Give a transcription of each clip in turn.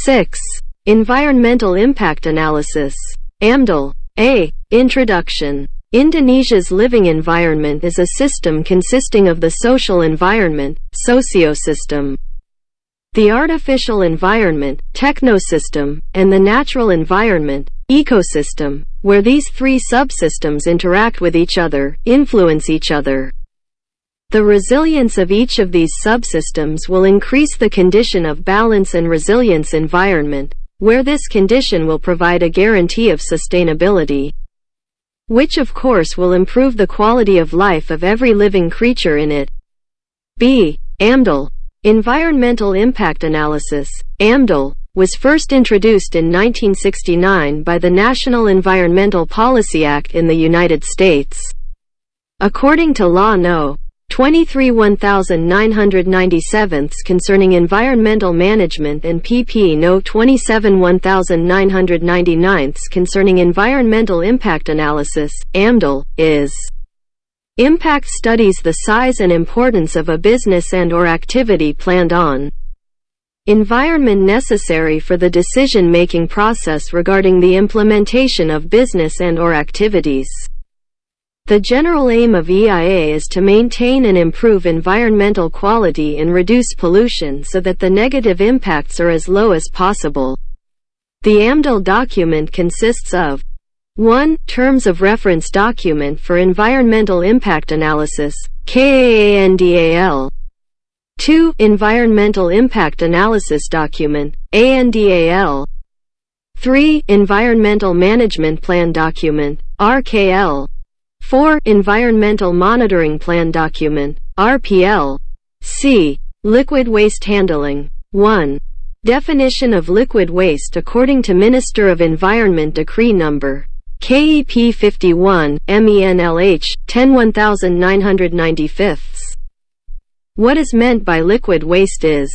6. Environmental impact analysis. Amdal. A. Introduction. Indonesia's living environment is a system consisting of the social environment, socio-system, the artificial environment, technosystem, and the natural environment, ecosystem, where these three subsystems interact with each other, influence each other. The resilience of each of these subsystems will increase the condition of balance and resilience environment, where this condition will provide a guarantee of sustainability, which of course will improve the quality of life of every living creature in it. B. Amdal. Environmental impact analysis. Amdal was first introduced in 1969 by the National Environmental Policy Act in the United States. According to Law No. 23-1997 concerning environmental management and PP No. 27-1999 concerning environmental impact analysis, Amdal is impact studies the size and importance of a business and/or activity planned on environment necessary for the decision-making process regarding the implementation of business and/or activities. The general aim of EIA is to maintain and improve environmental quality and reduce pollution so that the negative impacts are as low as possible. The Amdal document consists of 1. Terms of Reference Document for Environmental Impact Analysis, KANDAL. 2. Environmental Impact Analysis Document, ANDAL. 3. Environmental Management Plan Document, RKL. 4. Environmental Monitoring Plan Document, RPL. C. Liquid Waste Handling. 1. Definition of liquid waste according to Minister of Environment Decree No. KEP 51, MENLH, 10-1995. What is meant by liquid waste is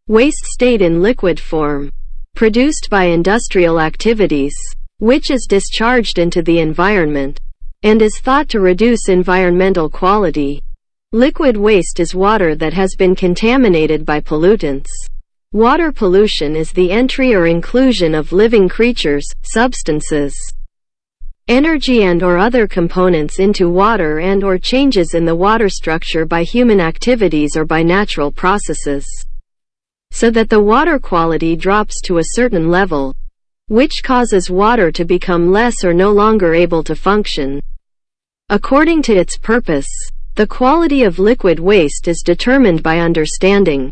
waste state in liquid form, produced by industrial activities, which is discharged into the environment, and is thought to reduce environmental quality. Liquid waste is water that has been contaminated by pollutants. Water pollution is the entry or inclusion of living creatures, substances, energy and/or other components into water and/or changes in the water structure by human activities or by natural processes, so that the water quality drops to a certain level, which causes water to become less or no longer able to function according to its purpose. The quality of liquid waste is determined by understanding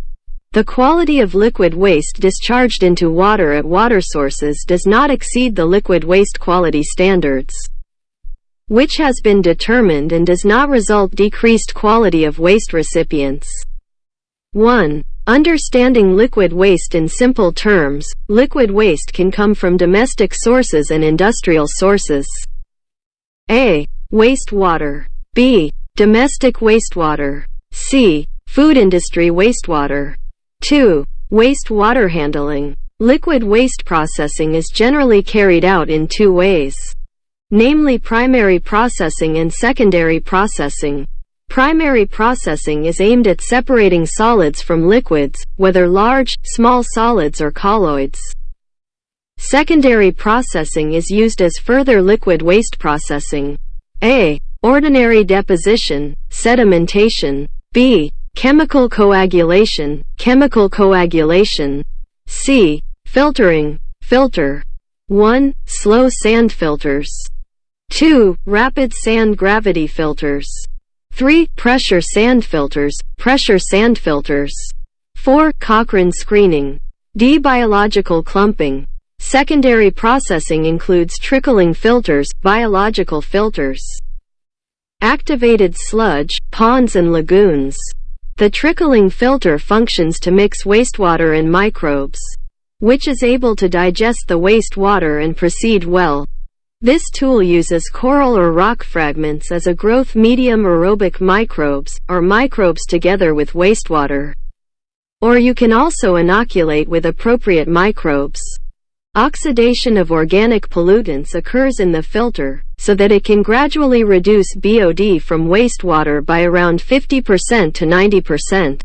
the quality of liquid waste discharged into water at water sources does not exceed the liquid waste quality standards, which has been determined, and does not result decreased quality of waste recipients. 1. Understanding liquid waste in simple terms. Liquid waste can come from domestic sources and industrial sources. A. Wastewater. B. Domestic wastewater. C. Food industry wastewater. 2. Wastewater handling. Liquid waste processing is generally carried out in two ways, namely primary processing and secondary processing. Primary processing is aimed at separating solids from liquids, whether large, small solids or colloids. Secondary processing is used as further liquid waste processing. A. Ordinary deposition, sedimentation. B. Chemical coagulation, chemical coagulation. C. Filtering, filter. 1. Slow sand filters. 2. Rapid sand gravity filters. 3. Pressure sand filters, pressure sand filters. 4. Cochrane screening. D. Biological clumping. Secondary processing includes trickling filters, biological filters, activated sludge, ponds and lagoons. The trickling filter functions to mix wastewater and microbes, which is able to digest the wastewater and proceed well. This tool uses coral or rock fragments as a growth medium. Aerobic microbes, or microbes together with wastewater. Or you can also inoculate with appropriate microbes. Oxidation of organic pollutants occurs in the filter, so that it can gradually reduce BOD from wastewater by around 50% to 90%.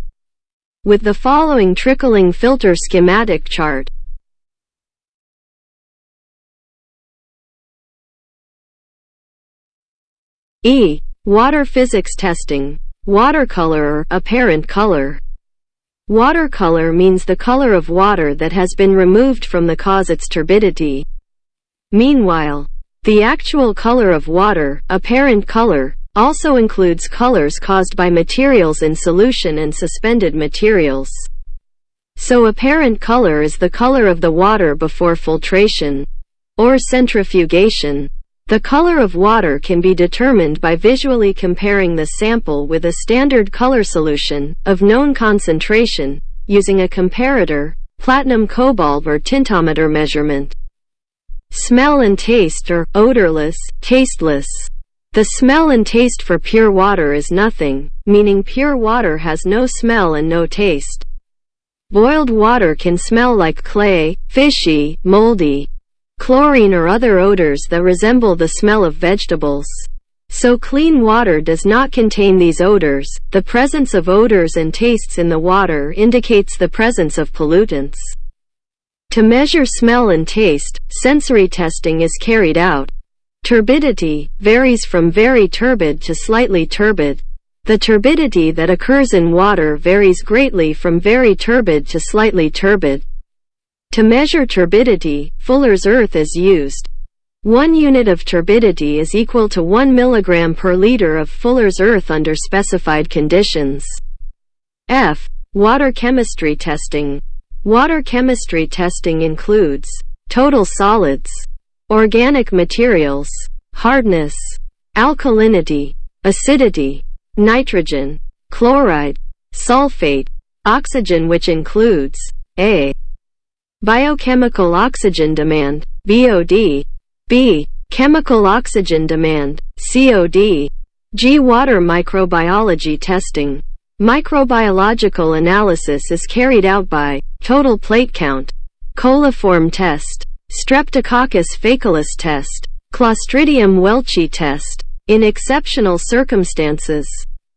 With the following trickling filter schematic chart. E. Water physics testing. Watercolor or apparent color. Watercolor means the color of water that has been removed from the cause its turbidity. Meanwhile, the actual color of water, apparent color, also includes colors caused by materials in solution and suspended materials. So apparent color is the color of the water before filtration, or centrifugation. The color of water can be determined by visually comparing the sample with a standard color solution, of known concentration, using a comparator, platinum cobalt or tintometer measurement. Smell and taste are odorless, tasteless. The smell and taste for pure water is nothing, meaning pure water has no smell and no taste. Boiled water can smell like clay, fishy, moldy, chlorine or other odors that resemble the smell of vegetables. So clean water does not contain these odors. The presence of odors and tastes in the water indicates the presence of pollutants. To measure smell and taste, sensory testing is carried out. Turbidity varies from very turbid to slightly turbid. The turbidity that occurs in water varies greatly from very turbid to slightly turbid. To measure turbidity, Fuller's earth is used. 1 unit of turbidity is equal to 1 mg per liter of Fuller's earth under specified conditions. F. Water chemistry testing. Water chemistry testing includes total solids, organic materials, hardness, alkalinity, acidity, nitrogen, chloride, sulfate, oxygen, which includes A. Biochemical oxygen demand, BOD, B. Chemical oxygen demand, COD. G. Water microbiology testing. Microbiological analysis is carried out by total plate count, coliform test, Streptococcus faecalis test, Clostridium welchi test. In exceptional circumstances,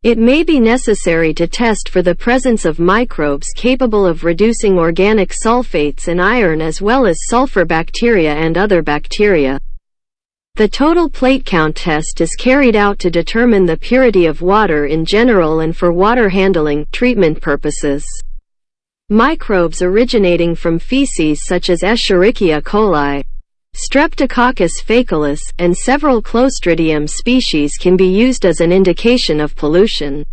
it may be necessary to test for the presence of microbes capable of reducing organic sulfates and iron as well as sulfur bacteria and other bacteria. The total plate count test is carried out to determine the purity of water in general and for water handling treatment purposes. Microbes originating from feces such as Escherichia coli, Streptococcus faecalis, and several Clostridium species can be used as an indication of pollution.